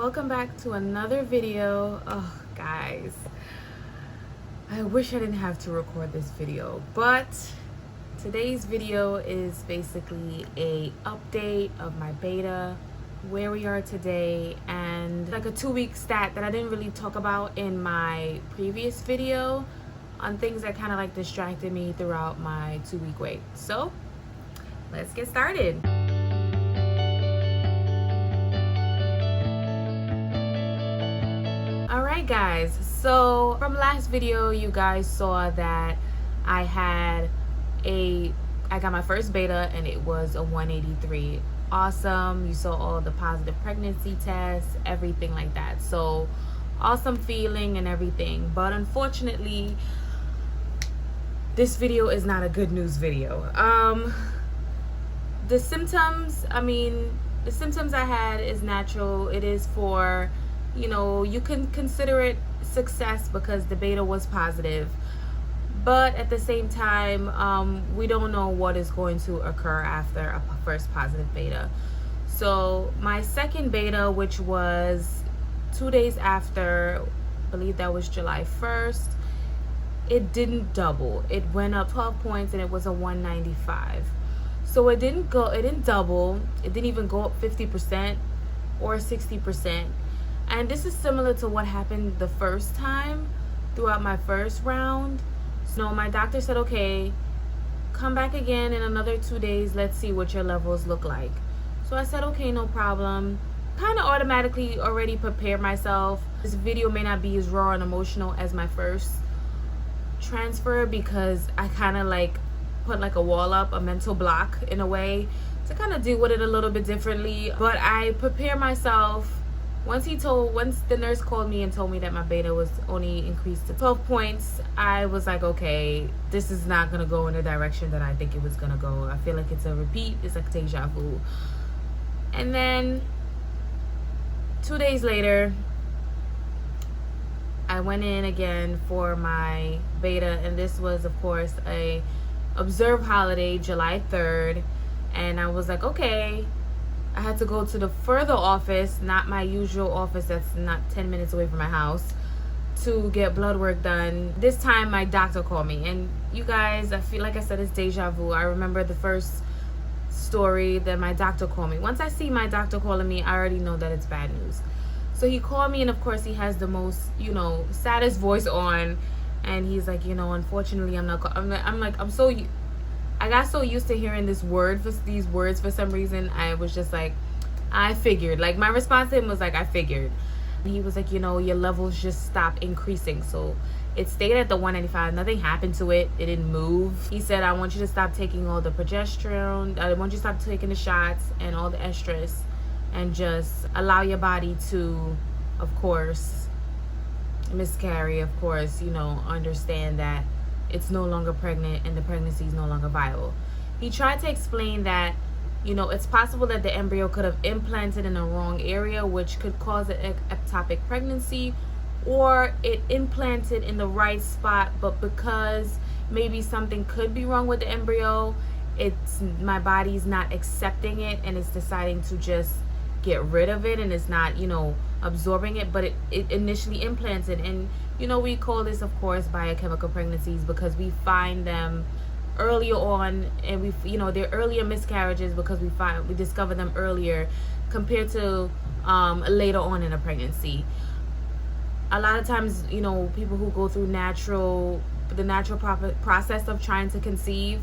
welcome back to another video. Oh guys, I wish I didn't have to record this video, but today's video is basically a update of my beta, where we are today, and like a 2-week stat that I didn't really talk about in my previous video on things that kind of like distracted me throughout my 2-week wait. So let's get started. Alright guys, so from last video you guys saw that I got my first beta and it was a 183. Awesome. You saw all the positive pregnancy tests, everything like that. So awesome feeling and everything. But unfortunately, this video is not a good news video. The symptoms I had is natural. It is for, you can consider it success because the beta was positive. But at the same time, we don't know what is going to occur after a first positive beta. So my second beta, which was 2 days after, I believe that was July 1st, it didn't double. It went up 12 points and it was a 195. So it didn't double. It didn't even go up 50% or 60%. And this is similar to what happened the first time throughout my first round. So my doctor said, okay, come back again in another 2 days. Let's see what your levels look like. So I said, okay, no problem. Kind of automatically already prepared myself. This video may not be as raw and emotional as my first transfer because I kind of like put like a wall up, a mental block in a way to kind of deal with it a little bit differently. But I prepare myself. Once the nurse called me and told me that my beta was only increased to 12 points, I was like, okay, this is not gonna go in the direction that I think it was gonna go. I feel like it's a repeat, it's like deja vu. And then 2 days later, I went in again for my beta, and this was of course a observed holiday, July 3rd. And I was like, okay, I had to go to the further office, not my usual office that's not 10 minutes away from my house, to get blood work done. This time my doctor called me, and you guys, I feel like I said it's deja vu. I remember the first story that my doctor called me. Once I see my doctor calling me, I already know that it's bad news. So he called me, and of course he has the most, saddest voice on, and he's like, unfortunately I got so used to hearing these words for some reason. I was just like, I figured. Like, my response to him was like, I figured. He was like, your levels just stopped increasing. So it stayed at the 195. Nothing happened to it. It didn't move. He said, I want you to stop taking all the progesterone. I want you to stop taking the shots and all the estrus, and just allow your body to, of course, miscarry. Of course, understand that it's no longer pregnant and the pregnancy is no longer viable. He tried to explain that, it's possible that the embryo could have implanted in the wrong area, which could cause an ectopic pregnancy, or it implanted in the right spot, but because maybe something could be wrong with the embryo, my body's not accepting it and it's deciding to just get rid of it, and it's not, absorbing it, but it initially implanted. And we call this, of course, biochemical pregnancies because we find them earlier on, and they're earlier miscarriages because we discover them earlier compared to later on in a pregnancy. A lot of times, people who go through the natural process of trying to conceive,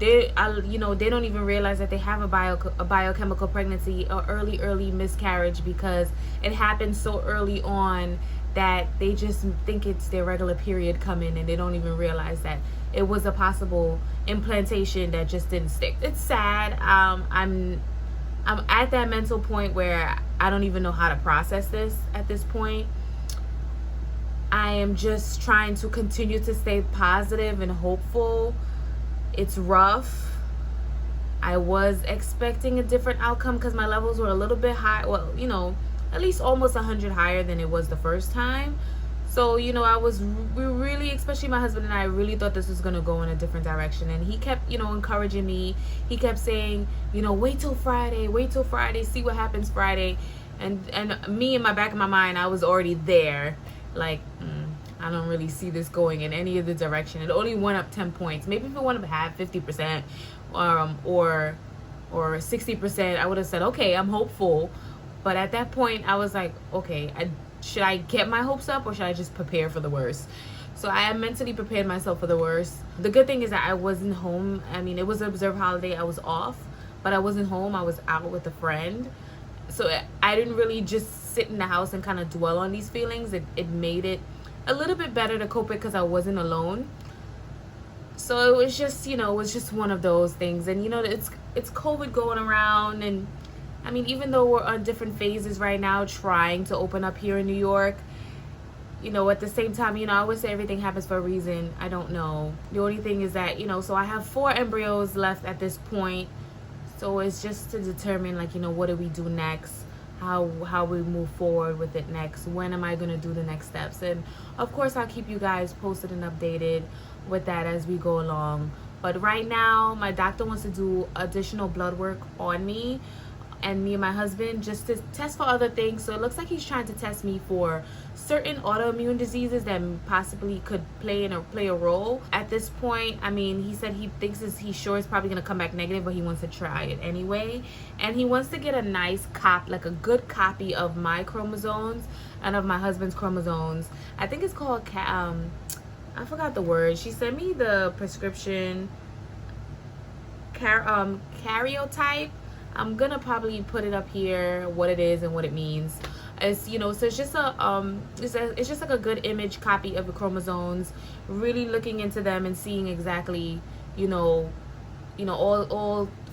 they don't even realize that they have a biochemical pregnancy or early miscarriage because it happens so early on that they just think it's their regular period coming, and they don't even realize that it was a possible implantation that just didn't stick. It's sad. I'm at that mental point where I don't even know how to process this at this point. I am just trying to continue to stay positive and hopeful. It's rough. I was expecting a different outcome because my levels were a little bit high. Well, at least almost 100 higher than it was the first time. So, we really, especially my husband and I, really thought this was going to go in a different direction. And he kept, encouraging me. He kept saying, wait till Friday, see what happens Friday. And me, in my back of my mind, I was already there, like, I don't really see this going in any of the direction. It only went up 10 points. Maybe if it went up half, 50%, or 60%, I would have said, okay, I'm hopeful. But at that point, I was like, okay, should I get my hopes up, or should I just prepare for the worst? So I mentally prepared myself for the worst. The good thing is that I wasn't home. I mean, it was an observed holiday. I was off, but I wasn't home. I was out with a friend. So I didn't really just sit in the house and kind of dwell on these feelings. It made it a little bit better to cope it because I wasn't alone. So it was just, it was just one of those things. And it's COVID going around, and I mean, even though we're on different phases right now trying to open up here in New York, at the same time, I always say everything happens for a reason. I don't know. The only thing is that, so I have 4 embryos left at this point. So it's just to determine, like, what do we do next? How we move forward with it next. When am I going to do the next steps? And of course, I'll keep you guys posted and updated with that as we go along. But right now, my doctor wants to do additional blood work on me and my husband, just to test for other things. So it looks like he's trying to test me for certain autoimmune diseases that possibly could play a role. At this point, I mean, he said he's sure it's probably going to come back negative, but he wants to try it anyway. And he wants to get a nice like a good copy of my chromosomes and of my husband's chromosomes. I think it's called I forgot the word. She sent me the prescription, karyotype. I'm gonna probably put it up here, what it is and what it means. It's so it's just it's just like a good image copy of the chromosomes, really looking into them and seeing exactly all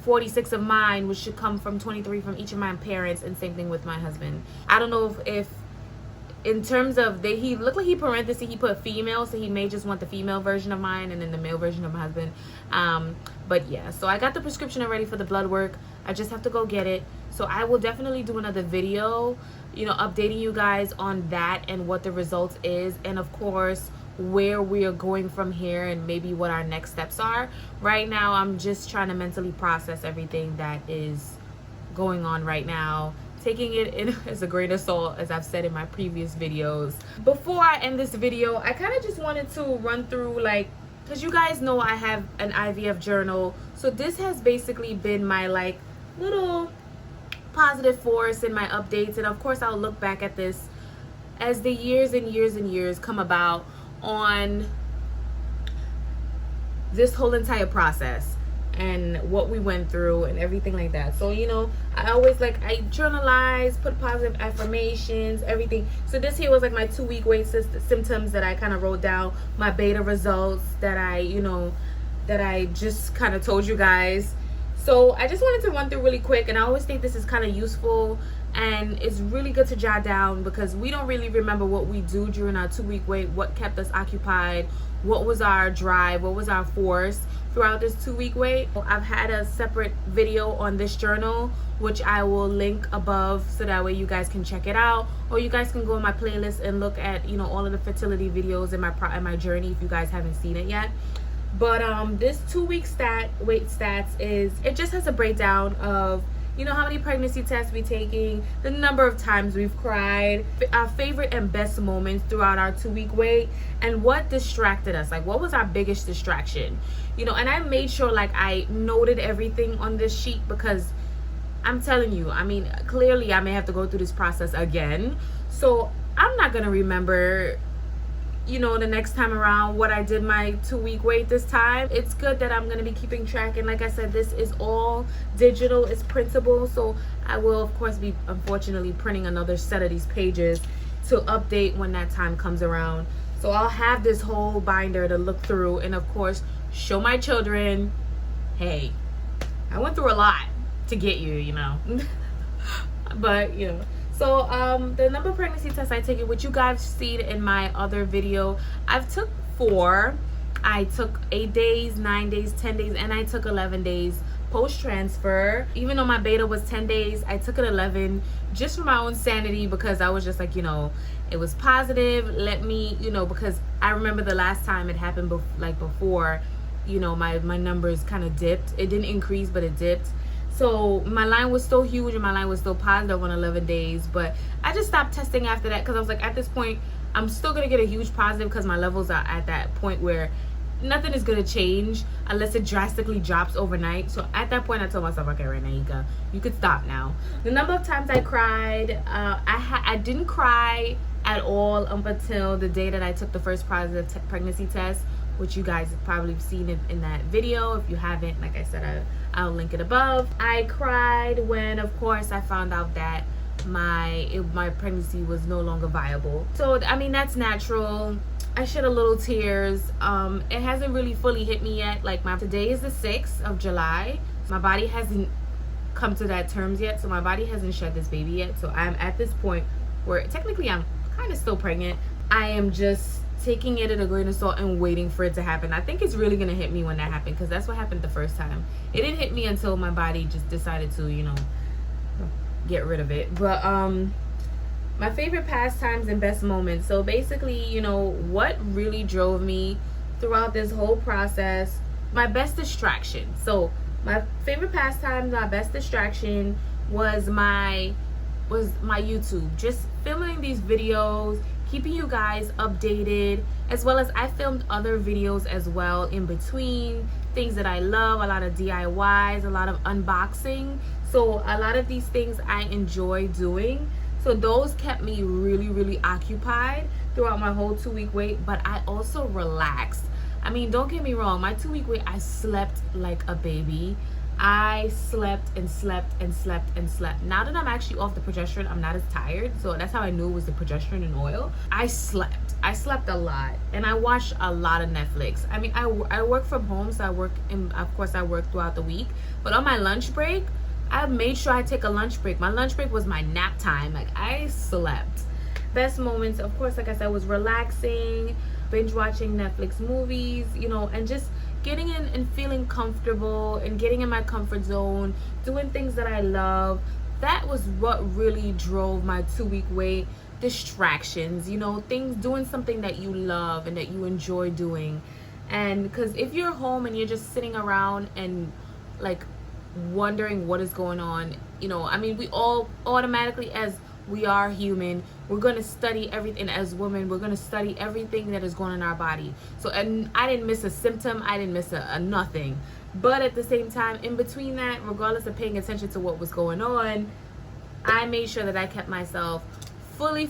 46 of mine, which should come from 23 from each of my parents, and same thing with my husband. I don't know if in terms of he looked like he put female, so he may just want the female version of mine and then the male version of my husband. But yeah, so I got the prescription already for the blood work. I just have to go get it. So I will definitely do another video, updating you guys on that and what the results is, and of course where we are going from here and maybe what our next steps are. Right now, I'm just trying to mentally process everything that is going on right now, taking it in as a grain of salt, as I've said in my previous videos. Before I end this video, I kind of just wanted to run through, like, because you guys know I have an IVF journal. So this has basically been my, like, little positive force in my updates. And of course, I'll look back at this as the years and years and years come about on this whole entire process and what we went through and everything like that. So I always I journalize, put positive affirmations, everything. So this here was like my 2-week wait symptoms that I kind of wrote down, my beta results that I just kind of told you guys. So I just wanted to run through really quick, and I always think this is kind of useful and it's really good to jot down, because we don't really remember what we do during our 2-week wait, what kept us occupied, what was our drive, what was our force throughout this 2-week wait. I've had a separate video on this journal, which I will link above, so that way you guys can check it out, or you guys can go in my playlist and look at all of the fertility videos in my journey if you guys haven't seen it yet. But this 2-week wait stats it just has a breakdown of how many pregnancy tests we're taking, the number of times we've cried, our favorite and best moments throughout our 2-week wait, and what distracted us, like what was our biggest distraction. And I made sure I noted everything on this sheet, because I'm telling you, I mean, clearly I may have to go through this process again, so I'm not gonna remember the next time around what I did my 2-week wait this time. It's good that I'm going to be keeping track, and like I said, this is all digital, it's printable, so I will of course be unfortunately printing another set of these pages to update when that time comes around. So I'll have this whole binder to look through, and of course show my children, hey, I went through a lot to get you, but so the number of pregnancy tests I take, which you guys seen in my other video, I've took 4. I took 8 days, 9 days, 10 days, and I took 11 days post-transfer. Even though my beta was 10 days, I took it 11 just for my own sanity, because I was just like, it was positive. Let me, because I remember the last time it happened before, my numbers kind of dipped. It didn't increase, but it dipped. So my line was still huge and my line was still positive on 11 days, but I just stopped testing after that because I was like, at this point I'm still gonna get a huge positive because my levels are at that point where nothing is gonna change unless it drastically drops overnight. So at that point I told myself, okay, right, Naika, you could stop now. The number of times I cried, I didn't cry at all up until the day that I took the first positive pregnancy test, which you guys have probably seen in that video. If you haven't, like I said, I'll link it above. I cried when, of course, I found out that my pregnancy was no longer viable. So I mean, that's natural. I shed a little tears. It hasn't really fully hit me yet. Like, today is the 6th of July. My body hasn't come to that terms yet, so my body hasn't shed this baby yet. So I'm at this point where technically I'm kind of still pregnant. I am just taking it at a grain of salt and waiting for it to happen. I think it's really gonna hit me when that happened, because that's what happened the first time. It didn't hit me until my body just decided to, you know, get rid of it. But my favorite pastimes and best moments. So basically, you know, what really drove me throughout this whole process, my best distraction. So my favorite pastime, my best distraction was my YouTube. Just filming these videos, keeping you guys updated, as well as I filmed other videos as well in between, things that I love, a lot of DIYs, a lot of unboxing. So a lot of these things I enjoy doing. So those kept me really occupied throughout my whole 2-week wait, but I also relaxed. I mean, don't get me wrong, my 2-week wait, I slept like a baby. I slept and slept and slept and slept. Now that I'm actually off the progesterone, I'm not as tired. So that's how I knew it was the progesterone and oil. I slept a lot, and I watched a lot of Netflix. I mean, I work from home, so of course I work throughout the week, but on my lunch break, I made sure I take a lunch break. My lunch break was my nap time. Like, I slept. Best moments, of course, like I said, was relaxing, binge watching Netflix movies, you know, and just getting in and feeling comfortable and getting in my comfort zone, doing things that I love. That was what really drove my 2-week wait. Distractions, you know, doing something that you love and that you enjoy doing. And because if you're home and you're just sitting around and like wondering what is going on, you know, I mean, we all automatically, as we are human, we're going to study everything. As women, we're going to study everything that is going on in our body. So, and I didn't miss a symptom, I didn't miss a nothing. But at the same time, in between that, regardless of paying attention to what was going on, I made sure that I kept myself fully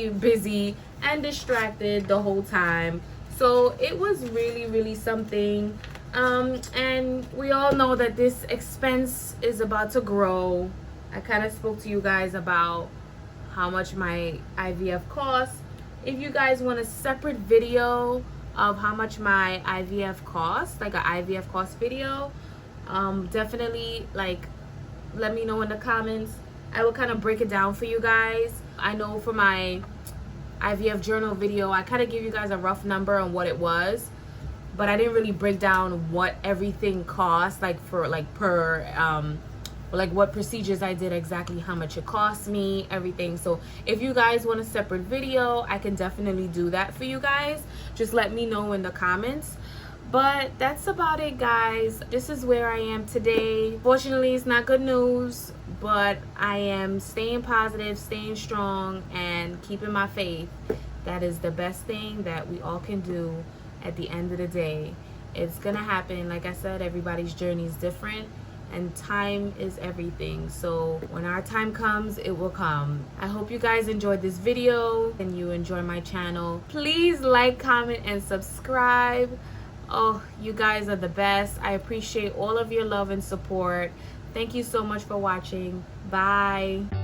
busy and distracted the whole time. So it was really something. And we all know that this expense is about to grow. I kind of spoke to you guys about how much my IVF costs. If you guys want a separate video of how much my IVF costs, like an IVF cost video, definitely like let me know in the comments. I will kind of break it down for you guys. I know for my IVF Journal video, I kind of give you guys a rough number on what it was, but I didn't really break down what everything cost, like for like per like what procedures I did, exactly how much it cost me, everything. So if you guys want a separate video, I can definitely do that for you guys. Just let me know in the comments. But that's about it, guys. This is where I am today. Fortunately, it's not good news, but I am staying positive, staying strong, and keeping my faith. That is the best thing that we all can do at the end of the day. It's gonna happen. Like I said, everybody's journey is different, and time is everything. So when our time comes, it will come. I hope you guys enjoyed this video and you enjoy my channel. Please like, comment, and subscribe. Oh, you guys are the best. I appreciate all of your love and support. Thank you so much for watching. Bye.